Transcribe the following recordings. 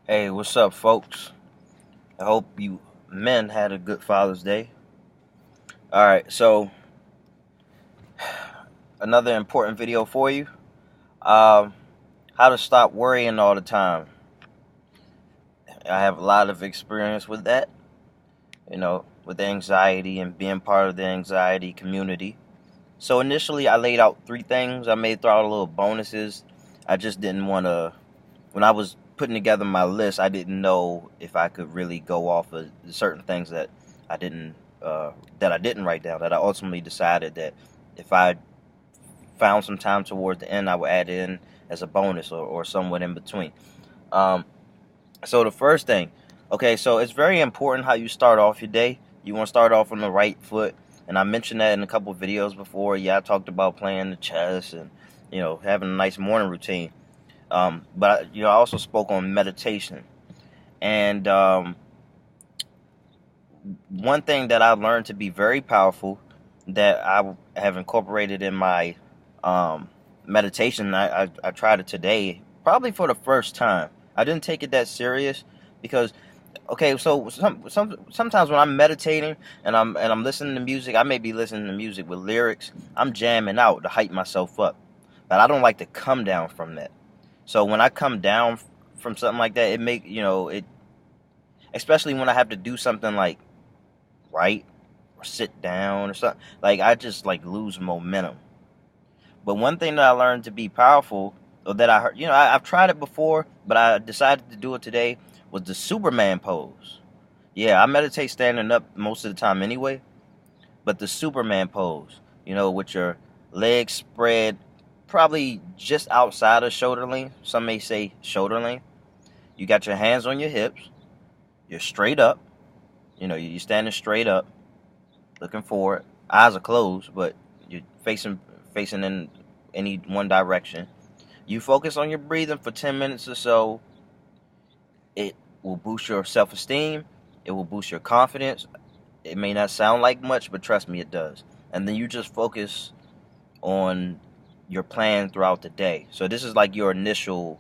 Hey, what's up, folks? I hope you men had a good Father's Day. All right, so another important video for you. Um, how to stop worrying all the time. I have a lot of experience with that, with anxiety and being part of the anxiety community. So initially, I laid out three things. I may throw out a little bonuses. I just didn't want to. When I was putting together my list, I didn't know if I could really go off of certain things I didn't that I didn't write down. That I ultimately decided that if I found some time towards the end, I would add in as a bonus or somewhat in between. Um, so the first thing, okay, so it's very important how you start off your day. You want to start off on the right foot, and I mentioned that in a couple of videos before. Yeah, I talked about playing the chess and having a nice morning routine. But I also spoke on meditation, and one thing that I learned to be very powerful that I have incorporated in my meditation. I tried it today, probably for the first time. I didn't take it that serious because okay, so sometimes when I'm meditating and I'm listening to music, I may be listening to music with lyrics. I'm jamming out to hype myself up, but I don't like to come down from that. So when I come down from something like that, it make it, especially when I have to do something like write or sit down or something, like I just like lose momentum. But one thing that I learned to be powerful, or that I heard, I've tried it before, but I decided to do it today, was the Superman pose. Yeah, I meditate standing up most of the time anyway, but the Superman pose, with your legs spread probably just outside of shoulder length. Some may say shoulder length. You got your hands on your hips. You're straight up. You're standing straight up, looking forward. Eyes are closed, but you're facing in any one direction. You focus on your breathing for 10 minutes or so. It will boost your self-esteem. It will boost your confidence. It may not sound like much, but trust me, it does. And then you just focus on your plan throughout the day. So this is your initial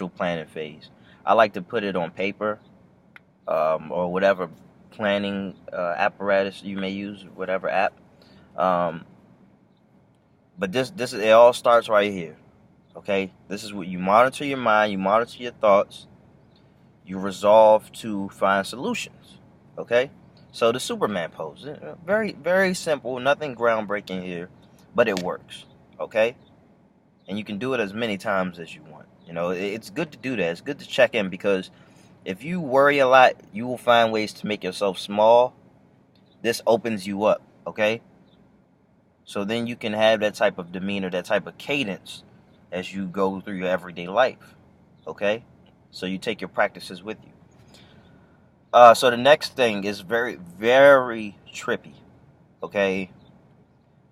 planning phase. I like to put it on paper, or whatever planning apparatus you may use, whatever app. Um, but this it all starts right here. Okay, this is what you monitor your mind, you monitor your thoughts, you resolve to find solutions. Okay, so the Superman pose, very very simple, nothing groundbreaking here, but it works. Okay, and you can do it as many times as you want. It's good to do that. It's good to check in because if you worry a lot, you will find ways to make yourself small. This opens you up, okay? So then you can have that type of demeanor, that type of cadence as you go through your everyday life, okay? So you take your practices with you. So the next thing is very, very trippy, okay?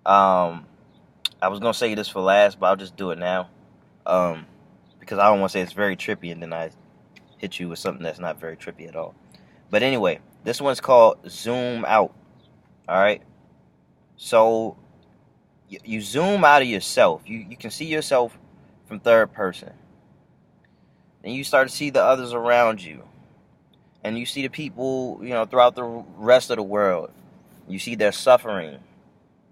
Um, I was gonna say this for last, but I'll just do it now, um, because I don't want to say it's very trippy and then I hit you with something that's not very trippy at all. But anyway, this one's called zoom out. All right. So you zoom out of yourself. You can see yourself from third person. Then you start to see the others around you, and you see the people throughout the rest of the world. You see their suffering,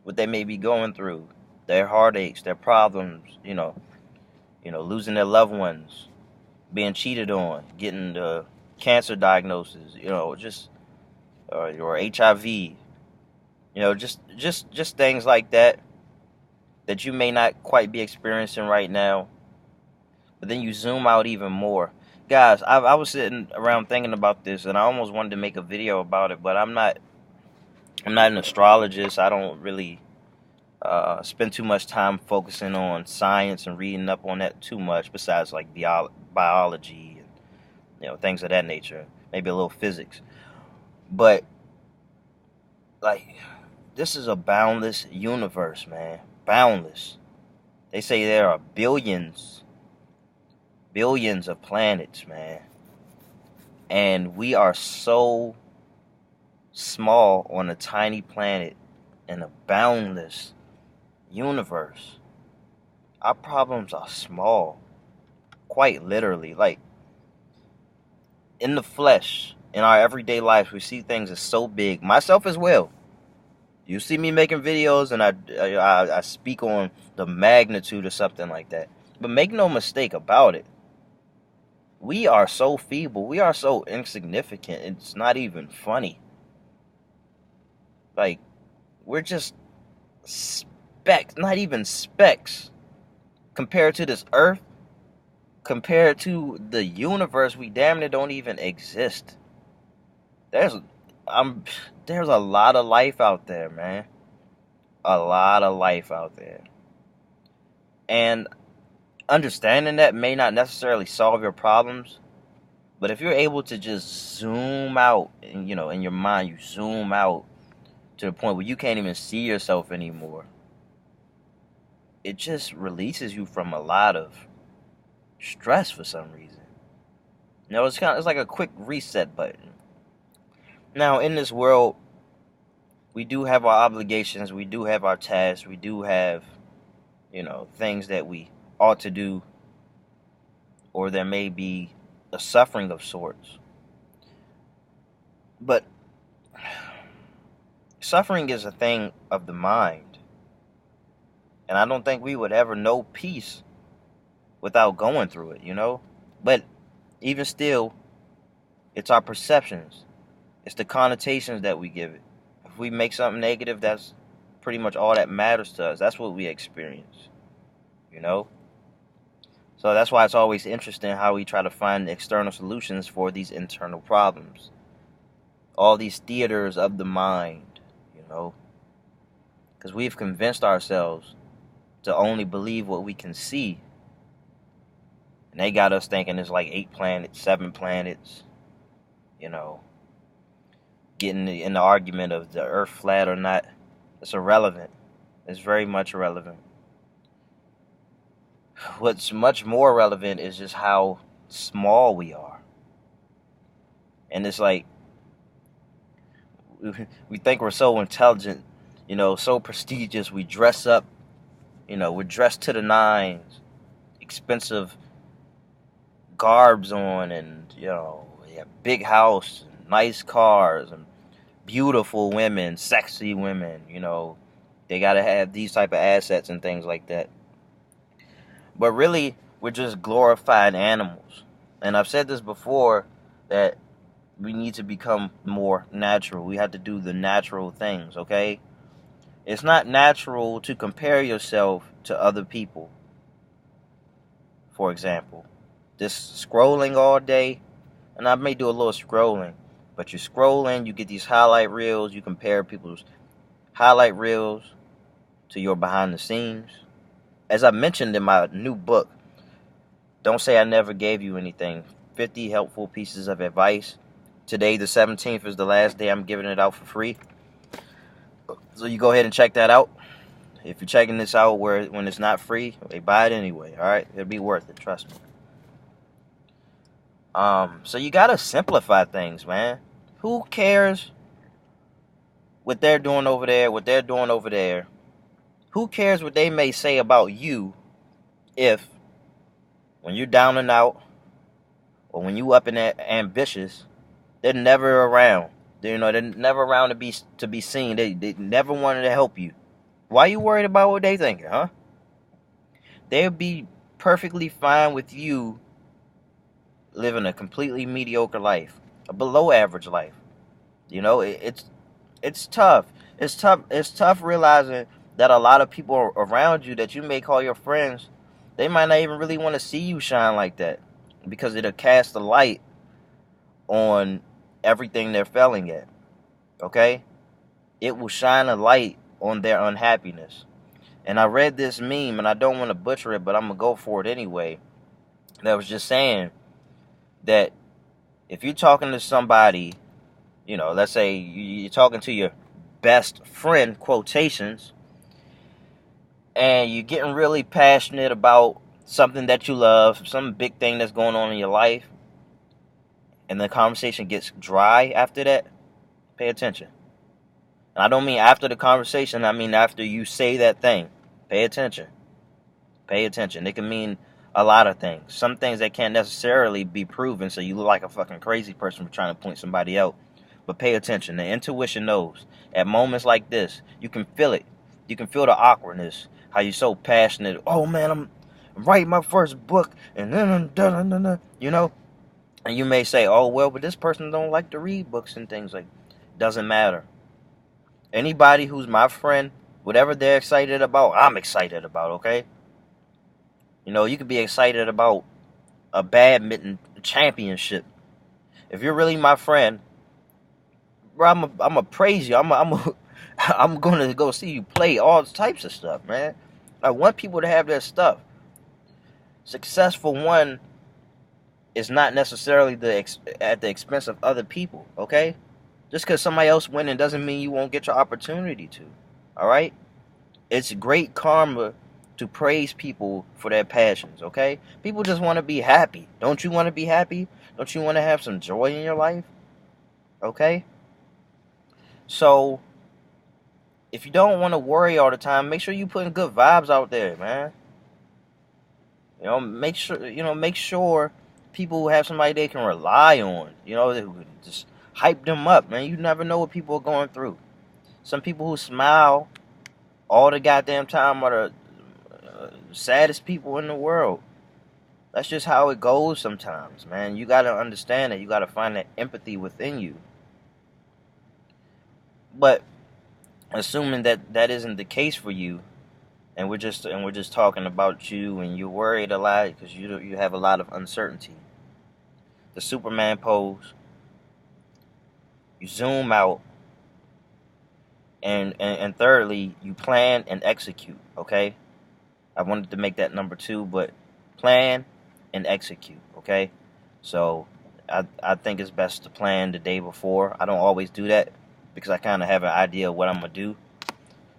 what they may be going through, their heartaches, their problems. Losing their loved ones, being cheated on, getting the cancer diagnosis. Just or HIV. Just things like that you may not quite be experiencing right now, but then you zoom out even more. Guys, I was sitting around thinking about this, and I almost wanted to make a video about it, but I'm not an astrologist. I don't really spend too much time focusing on science and reading up on that too much, besides like biology and things of that nature, maybe a little physics. But like, this is a boundless universe, man. Boundless. They say there are billions of planets, man. And we are so small on a tiny planet in a boundless universe. Our problems are small, quite literally. Like, in the flesh, in our everyday lives, we see things as so big. Myself as well. You see me making videos, and I speak on the magnitude of something like that. But make no mistake about it. We are so feeble. We are so insignificant. It's not even funny. Like, we're just specks, not even specks, compared to this earth, compared to the universe. We damn near don't even exist. There's, there's a lot of life out there, man. A lot of life out there. And understanding that may not necessarily solve your problems, but if you're able to just zoom out, and in your mind, you zoom out to the point where you can't even see yourself anymore, it just releases you from a lot of stress for some reason. It's like a quick reset button. Now, in this world, we do have our obligations, we do have our tasks, we do have, things that we ought to do, or there may be a suffering of sorts. But suffering is a thing of the mind. And I don't think we would ever know peace without going through it. But even still, it's our perceptions. It's the connotations that we give it. If we make something negative, that's pretty much all that matters to us. That's what we experience. So that's why it's always interesting how we try to find external solutions for these internal problems. All these theaters of the mind, because we've convinced ourselves to only believe what we can see. And they got us thinking it's like 8 planets, 7 planets, getting in the argument of the earth flat or not. It's irrelevant. It's very much irrelevant. What's much more relevant is just how small we are. And it's like, we think we're so intelligent, so prestigious. We dress up, we're dressed to the nines, expensive garbs on, and, we have big house, nice cars, and beautiful women, sexy women, they got to have these type of assets and things like that. But really, we're just glorified animals. And I've said this before, that we need to become more natural. We have to do the natural things, okay? It's not natural to compare yourself to other people. For example, just scrolling all day, and I may do a little scrolling, but you're scrolling, you get these highlight reels, you compare people's highlight reels to your behind the scenes. As I mentioned in my new book, Don't Say I Never Gave You Anything, 50 helpful pieces of advice. Today, the 17th, is the last day I'm giving it out for free. So you go ahead and check that out. If you're checking this out when it's not free, they buy it anyway, all right? It'll be worth it, trust me. So you got to simplify things, man. Who cares what they're doing over there, what they're doing over there? Who cares what they may say about you if, when you're down and out, or when you up and ambitious, they're never around. They're never around to be seen. They never wanted to help you. Why are you worried about what they thinking, huh? They'll be perfectly fine with you living a completely mediocre life, a below average life. It's tough. It's tough realizing that a lot of people around you that you may call your friends, they might not even really want to see you shine like that, because it'll cast a light on everything they're failing at. Okay? It will shine a light on their unhappiness. And I read this meme, and I don't want to butcher it, but I'm going to go for it anyway. That was just saying that if you're talking to somebody, let's say you're talking to your best friend, quotations, and you're getting really passionate about something that you love, some big thing that's going on in your life, and the conversation gets dry after that, pay attention. And I don't mean after the conversation, I mean after you say that thing. Pay attention. Pay attention. It can mean a lot of things. Some things that can't necessarily be proven, so you look like a fucking crazy person for trying to point somebody out. But pay attention. The intuition knows. At moments like this, you can feel it. You can feel the awkwardness. How you're so passionate. Oh man, I'm writing my first book, and then you know. And you may say, oh well, but this person don't like to read books and things like. Doesn't matter. Anybody who's my friend, whatever they're excited about, I'm excited about. Okay. You know, you could be excited about a badminton championship. If you're really my friend, bro, I'm a praise you. I'm gonna go see you play all types of stuff, man. I want people to have their stuff. Success for one is not necessarily at the expense of other people. Okay, just because somebody else winning doesn't mean you won't get your opportunity to. All right, it's great karma to praise people for their passions. Okay, people just want to be happy. Don't you want to be happy? Don't you want to have some joy in your life? Okay, so if you don't want to worry all the time, make sure you putting good vibes out there, man. Make sure people have somebody they can rely on. You know, who can just hype them up, man. You never know what people are going through. Some people who smile all the goddamn time are the saddest people in the world. That's just how it goes sometimes, man. You gotta understand that. You gotta find that empathy within you. But assuming that that isn't the case for you, and we're just talking about you, and you're worried a lot because you have a lot of uncertainty. The Superman pose. You zoom out, and thirdly, you plan and execute. Okay, I wanted to make that number two, but plan and execute. Okay, so I think it's best to plan the day before. I don't always do that because I kind of have an idea of what I'm gonna do.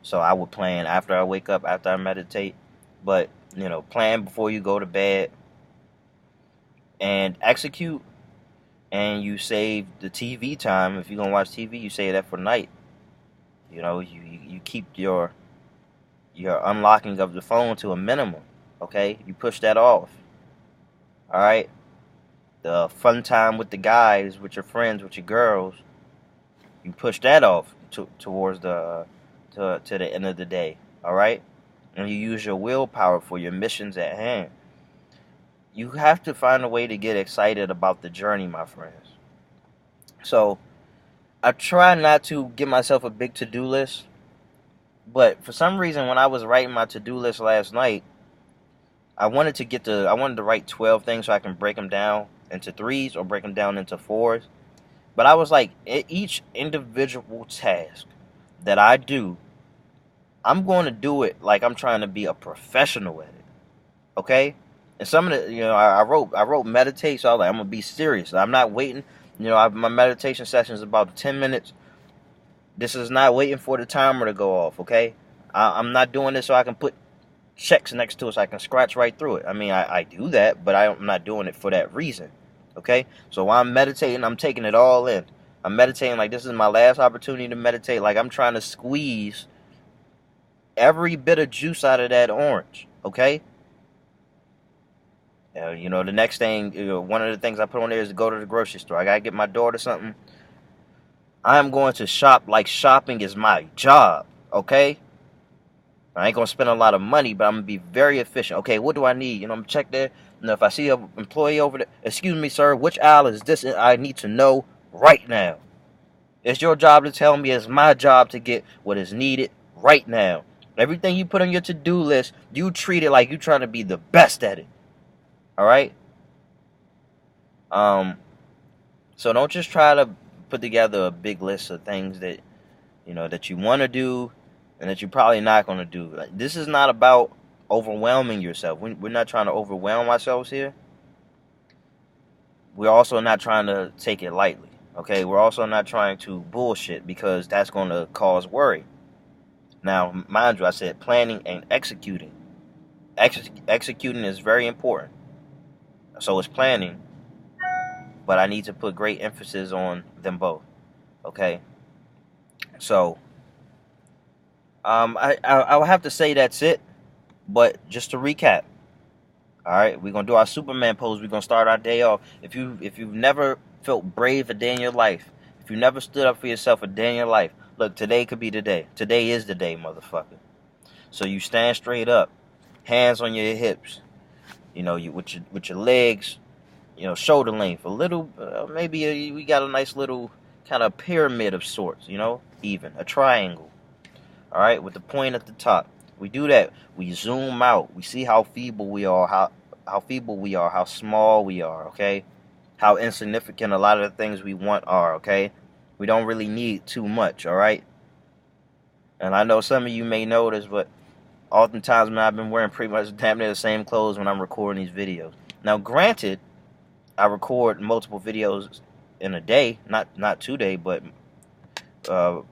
So I would plan after I wake up, after I meditate. But, plan before you go to bed and execute. And you save the TV time. If you're going to watch TV, you save that for night. You keep your unlocking of the phone to a minimum. Okay? You push that off. All right? The fun time with the guys, with your friends, with your girls, you push that off towards to the end of the day, all right? And you use your willpower for your missions at hand. You have to find a way to get excited about the journey, my friends. So I try not to give myself a big to-do list, but for some reason when I was writing my to-do list last night, I wanted to write 12 things so I can break them down into threes or break them down into fours. But I was like, each individual task that I do, I'm going to do it like I'm trying to be a professional at it. Okay? And some of the, I wrote meditate, so I was like, I'm going to be serious. I'm not waiting. My meditation session is about 10 minutes. This is not waiting for the timer to go off, okay? I'm not doing this so I can put checks next to it so I can scratch right through it. I mean, I do that, but I'm not doing it for that reason, okay? So while I'm meditating, I'm taking it all in. I'm meditating like this is my last opportunity to meditate. Like I'm trying to squeeze every bit of juice out of that orange, okay? The next thing, one of the things I put on there is to go to the grocery store. I got to get my daughter something. I am going to shop like shopping is my job, okay? I ain't going to spend a lot of money, but I'm going to be very efficient. Okay, what do I need? I'm going to check there. If I see an employee over there, excuse me, sir, which aisle is this? I need to know right now. It's your job to tell me. It's my job to get what is needed right now. Everything you put on your to-do list, you treat it like you're trying to be the best at it. All right? So don't just try to put together a big list of things that, that you want to do and that you're probably not going to do. This is not about overwhelming yourself. We're not trying to overwhelm ourselves here. We're also not trying to take it lightly. Okay? We're also not trying to bullshit because that's going to cause worry. Now, mind you, I said planning and executing. Executing is very important. So is planning. But I need to put great emphasis on them both. Okay? So, I will have to say that's it. But just to recap, All right, we're gonna do our Superman pose. We're gonna start our day off. If you've never felt brave a day in your life, if you never stood up for yourself a day in your life, look, today could be the day. Today is the day, motherfucker. So you stand straight up, hands on your hips. You know, you with your legs, shoulder length, a little, we got a nice little kind of pyramid of sorts. Even a triangle. All right, with the point at the top. We do that. We zoom out. We see how feeble we are, how feeble we are, how small we are. Okay, how insignificant a lot of the things we want are. Okay, we don't really need too much. All right, and I know some of you may notice, but oftentimes, man, I've been wearing pretty much damn near the same clothes when I'm recording these videos. Now, granted, I record multiple videos in a day, not 2 days, but a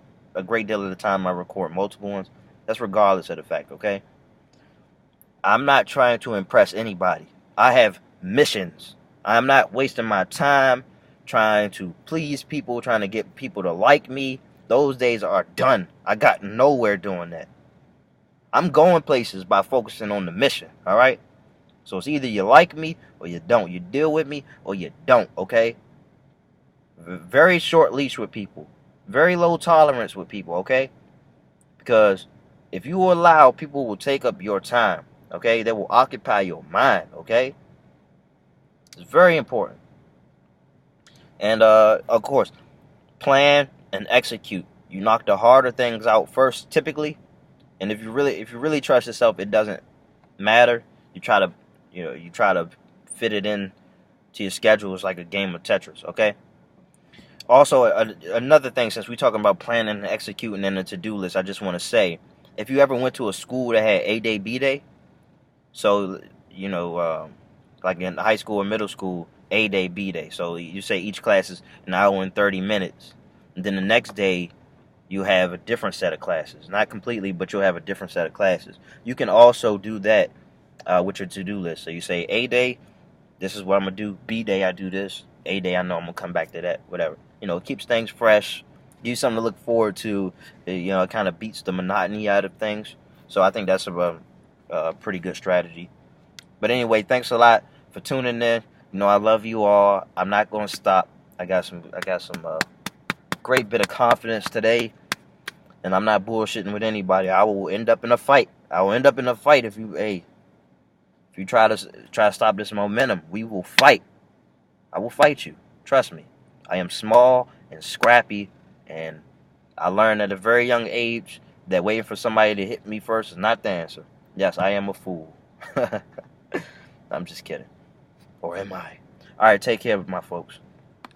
great deal of the time I record multiple ones. That's regardless of the fact, okay? I'm not trying to impress anybody. I have missions. I'm not wasting my time trying to please people, trying to get people to like me. Those days are done. I got nowhere doing that. I'm going places by focusing on the mission, all right? So it's either you like me or you don't. You deal with me or you don't, okay? Very short leash with people. Very low tolerance with people, okay? Because if you allow, people will take up your time, okay? They will occupy your mind, okay? It's very important. And, of course, plan and execute. You knock the harder things out first, typically. And if you really trust yourself, it doesn't matter. You try to fit it in to your schedule. It's like a game of Tetris, okay? Also, another thing, since we're talking about planning and executing in a to-do list, I just want to say, if you ever went to a school that had A-Day, B-Day, so, like in high school or middle school, A-Day, B-Day. So you say each class is an hour and 30 minutes. And then the next day, you have a different set of classes. Not completely, but you'll have a different set of classes. You can also do that with your to-do list. So you say A-Day, this is what I'm going to do. B-Day, I do this. A-Day, I know I'm going to come back to that. Whatever. It keeps things fresh. Gives you something to look forward to. It kind of beats the monotony out of things. So I think that's a pretty good strategy. But anyway, thanks a lot for tuning in. I love you all. I'm not going to stop. I got some great bit of confidence today. And I'm not bullshitting with anybody. I will end up in a fight. If you try to stop this momentum. We will fight. I will fight you. Trust me. I am small and scrappy, and I learned at a very young age that waiting for somebody to hit me first is not the answer. Yes, I am a fool. I'm just kidding. Or am I? All right, take care, my folks.